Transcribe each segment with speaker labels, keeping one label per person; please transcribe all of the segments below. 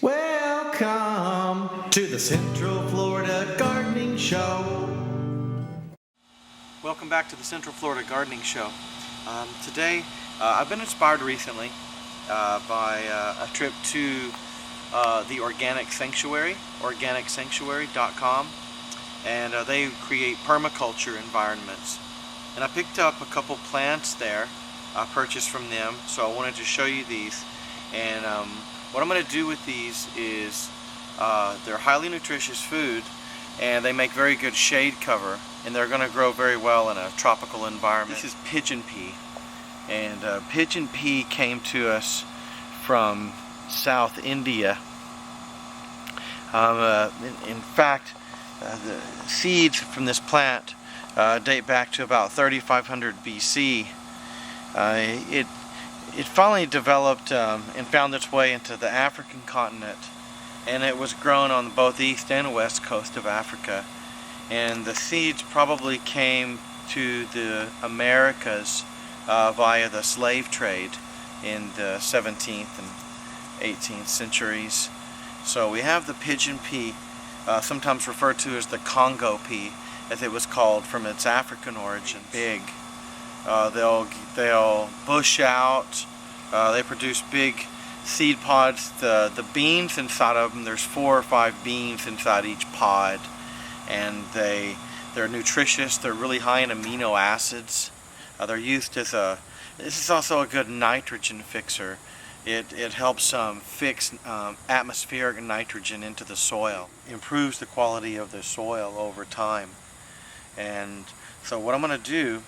Speaker 1: Welcome to the Central Florida Gardening Show.
Speaker 2: Welcome back to the Central Florida Gardening Show. Today, I've been inspired recently by a trip to the Organic Sanctuary, organicsanctuary.com, and they create permaculture environments. And I picked up a couple plants there I purchased from them, so I wanted to show you these. And what I'm going to do with these is they're highly nutritious food, and they make very good shade cover, and they're going to grow very well in a tropical environment. This is pigeon pea, and pigeon pea came to us from South India. In fact, the seeds from this plant date back to about 3500 BC. It finally developed and found its way into the African continent, and it was grown on both the east and west coast of Africa. And the seeds probably came to the Americas via the slave trade in the 17th and 18th centuries. So we have the pigeon pea, sometimes referred to as the Congo pea, as it was called from its African origin. Big. They'll bush out. They produce big seed pods. The beans inside of them, there's 4 or 5 beans inside each pod, and they're nutritious. They're really high in amino acids. They're used as this is also a good nitrogen fixer. It helps fix atmospheric nitrogen into the soil, improves the quality of the soil over time. And so what I'm going to do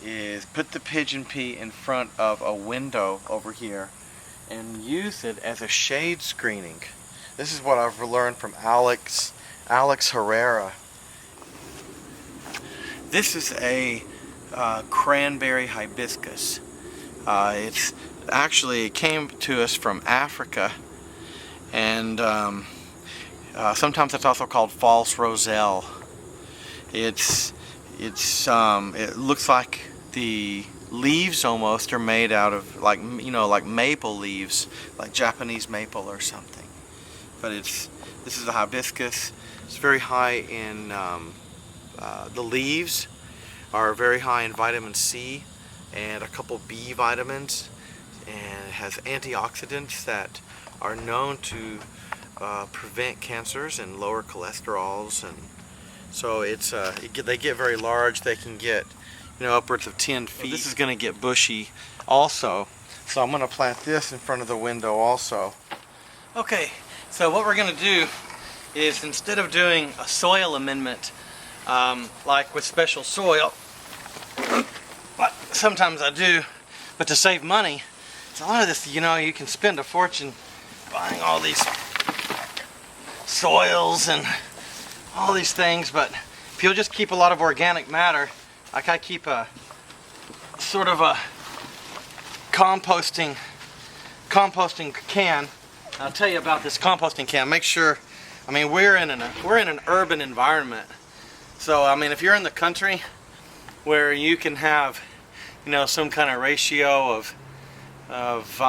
Speaker 2: is put the pigeon pea in front of a window over here and use it as a shade screening. This is what I've learned from Alex Herrera. This is a Cranberry Hibiscus. It came to us from Africa, and sometimes it's also called False Roselle. It looks like the leaves almost are made out of like maple leaves, like Japanese maple or something. But this is a hibiscus. It's very high in the leaves are very high in vitamin C and a couple B vitamins, and it has antioxidants that are known to prevent cancers and lower cholesterols. And so they get very large. They can get upwards of 10 feet. Well, this is going to get bushy also, so I'm going to plant this in front of the window also. Okay, so what we're going to do is, instead of doing a soil amendment like with special soil, but sometimes I do, but to save money, a lot of this, you can spend a fortune buying all these soils and all these things, but if you'll just keep a lot of organic matter, like I keep a sort of a composting can. I'll tell you about this composting can. Make sure, we're in an urban environment, so if you're in the country where you can have some kind of ratio of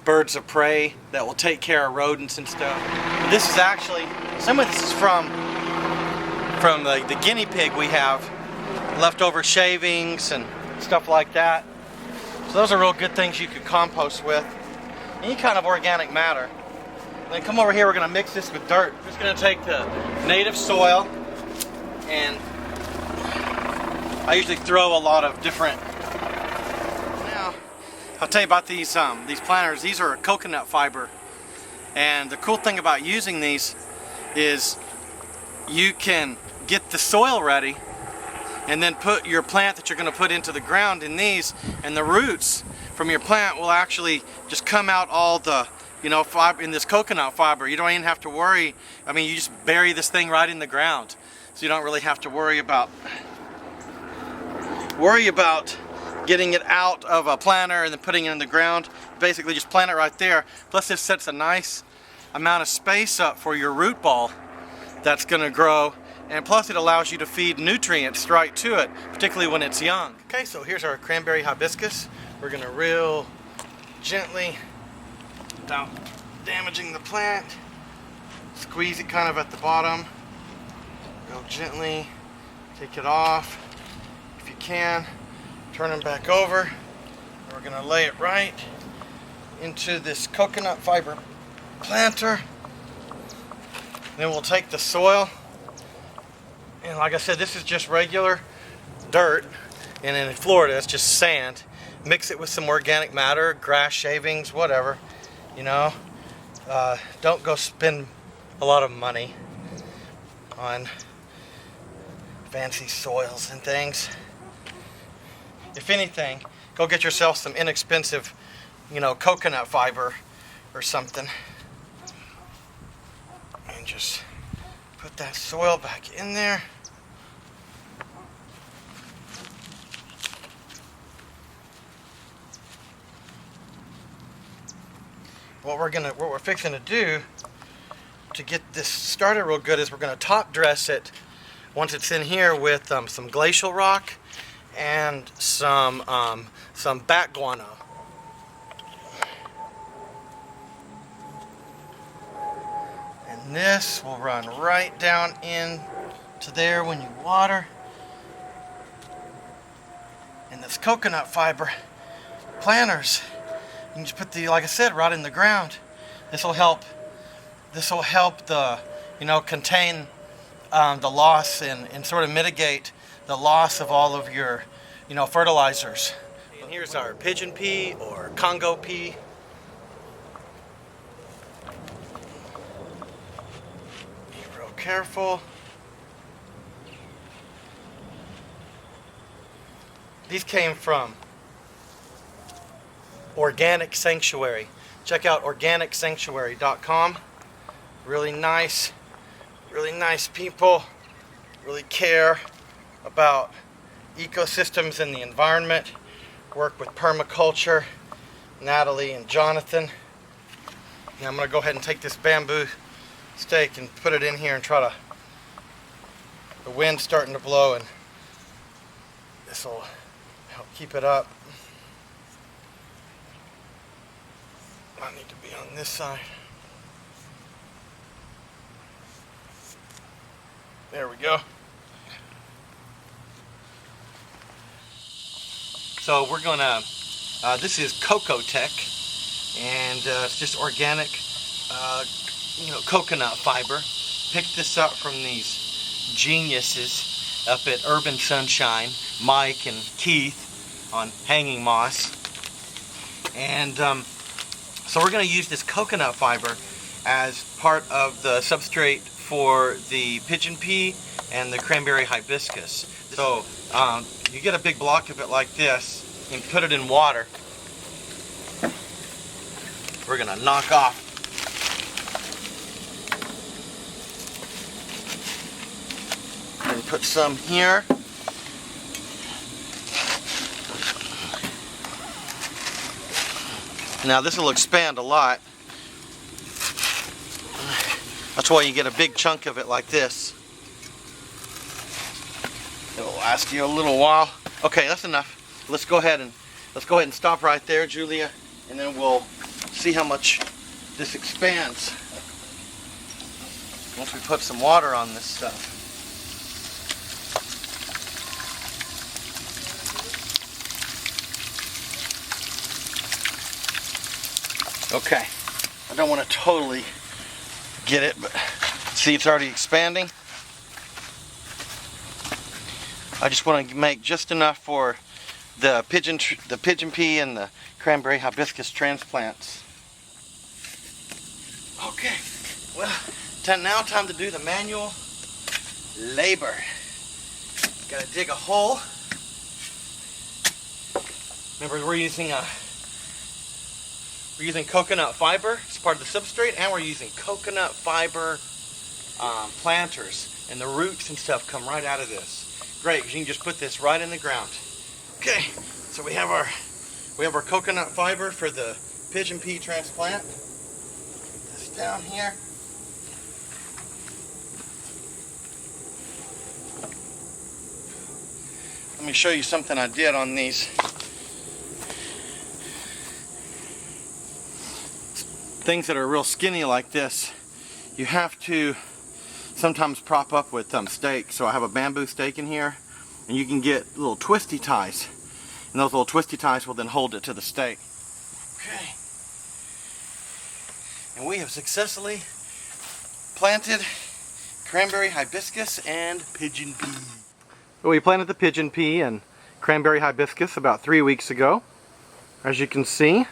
Speaker 2: birds of prey that will take care of rodents and stuff. But this is actually, some of this is from the guinea pig we have, leftover shavings and stuff like that. So those are real good things you could compost with. Any kind of organic matter. And then come over here, we're going to mix this with dirt. We're just going to take the native soil, and I usually throw a lot of different. Now, I'll tell you about these planters. These are coconut fiber, and the cool thing about using these is you can get the soil ready and then put your plant that you're going to put into the ground in these, and the roots from your plant will actually just come out all the fiber in this coconut fiber. You don't even have to worry. You just bury this thing right in the ground, so you don't really have to worry about getting it out of a planter and then putting it in the ground. Basically just plant it right there. Plus this sets a nice amount of space up for your root ball that's going to grow, and plus it allows you to feed nutrients right to it, particularly when it's young. Okay, so here's our cranberry hibiscus. We're going to real gently damaging the plant. Squeeze it kind of at the bottom. Go gently, take it off if you can. Turn them back over. We're going to lay it right into this coconut fiber planter. Then we'll take the soil, and like I said, this is just regular dirt, and in Florida it's just sand. Mix it with some organic matter, grass shavings, whatever, you know. Don't go spend a lot of money on fancy soils and things. If anything, go get yourself some inexpensive, you know, coconut fiber or something. And just put that soil back in there. What we're fixing to do to get this started real good is we're going to top dress it once it's in here with some glacial rock and some bat guano. And this will run right down in to there when you water. And this coconut fiber planters, you can just put the, like I said, right in the ground. This will help the, you know, contain the loss and sort of mitigate the loss of all of your, you know, fertilizers. And here's our pigeon pea or Congo pea. Be real careful. These came from Organic Sanctuary. Check out organicsanctuary.com. Really nice people. Really care about ecosystems and the environment. Work with permaculture. Natalie and Jonathan. Now I'm going to go ahead and take this bamboo stake and put it in here and try to. The wind's starting to blow, and this will help keep it up. I need to be on this side. There we go. So we're gonna, this is Cocoa Tech, and it's just organic, you know, coconut fiber. Picked this up from these geniuses up at Urban Sunshine, Mike and Keith on hanging moss. And so we're going to use this coconut fiber as part of the substrate for the pigeon pea and the cranberry hibiscus. So you get a big block of it like this and put it in water. We're going to knock off and put some here. Now this will expand a lot. That's why you get a big chunk of it like this. It'll last you a little while. Okay, that's enough. Let's go ahead and stop right there, Julia, and then we'll see how much this expands once we put some water on this stuff. Okay, I don't want to totally get it, but see, it's already expanding. I just want to make just enough for the pigeon pea and the cranberry hibiscus transplants. Okay, well, now time to do the manual labor. Got to dig a hole. Remember, we're using coconut fiber as part of the substrate, and we're using coconut fiber planters, and the roots and stuff come right out of this. Great, because you can just put this right in the ground. Okay, so we have our coconut fiber for the pigeon pea transplant. Put this down here. Let me show you something I did on these. things that are real skinny like this, you have to sometimes prop up with stakes. So I have a bamboo stake in here, and you can get little twisty ties, and those little twisty ties will then hold it to the stake. Okay, and we have successfully planted cranberry hibiscus and pigeon pea. We planted the pigeon pea and cranberry hibiscus about 3 weeks ago. As you can see,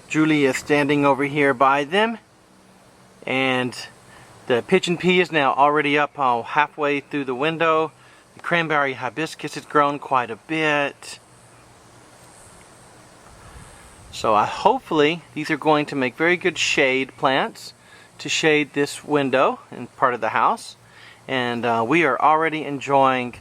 Speaker 2: Julie is standing over here by them, and the pigeon pea is now already up halfway through the window. The cranberry hibiscus has grown quite a bit. So hopefully these are going to make very good shade plants to shade this window and part of the house. And we are already enjoying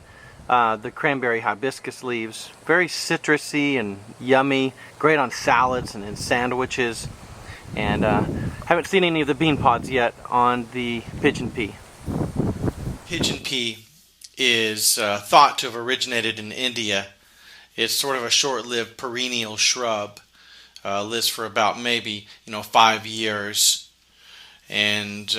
Speaker 2: the cranberry hibiscus leaves. Very citrusy and yummy, great on salads and in sandwiches. And haven't seen any of the bean pods yet on the pigeon pea. Pigeon pea is thought to have originated in India. It's sort of a short-lived perennial shrub. Lives for about maybe 5 years. And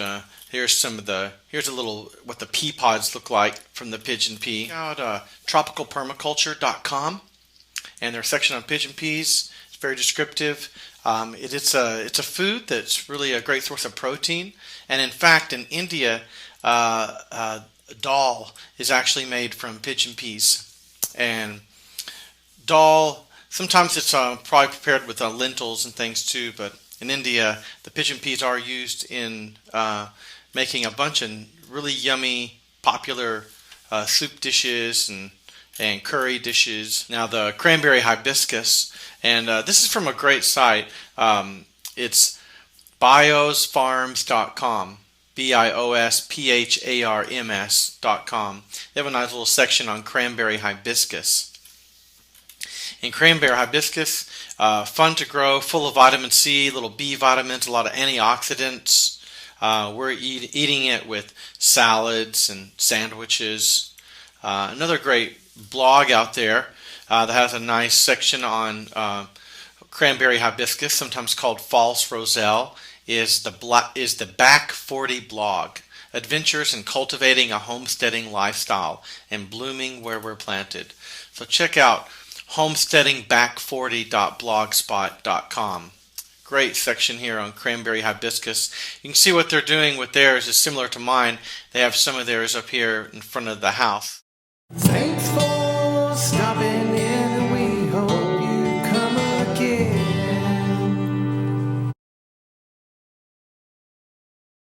Speaker 2: here's a little what the pea pods look like from the pigeon pea. Check out tropicalpermaculture.com, and their section on pigeon peas. It's very descriptive. It's a food that's really a great source of protein, and in fact in India dal is actually made from pigeon peas. And dal, sometimes it's probably prepared with lentils and things too, but in India the pigeon peas are used in making a bunch of really yummy popular soup dishes and curry dishes. Now the cranberry hibiscus, and this is from a great site. It's biosfarms.com, biosparms.com. They have a nice little section on cranberry hibiscus. And cranberry hibiscus, fun to grow, full of vitamin C, little B vitamins, a lot of antioxidants. We're eating it with salads and sandwiches. Another great blog out there that has a nice section on cranberry hibiscus, sometimes called False Roselle, is the Back 40 blog. Adventures in cultivating a homesteading lifestyle and blooming where we're planted. So check out homesteadingback40.blogspot.com. Great section here on cranberry hibiscus. You can see what they're doing with theirs is similar to mine. They have some of theirs up here in front of the house.
Speaker 1: Thanks for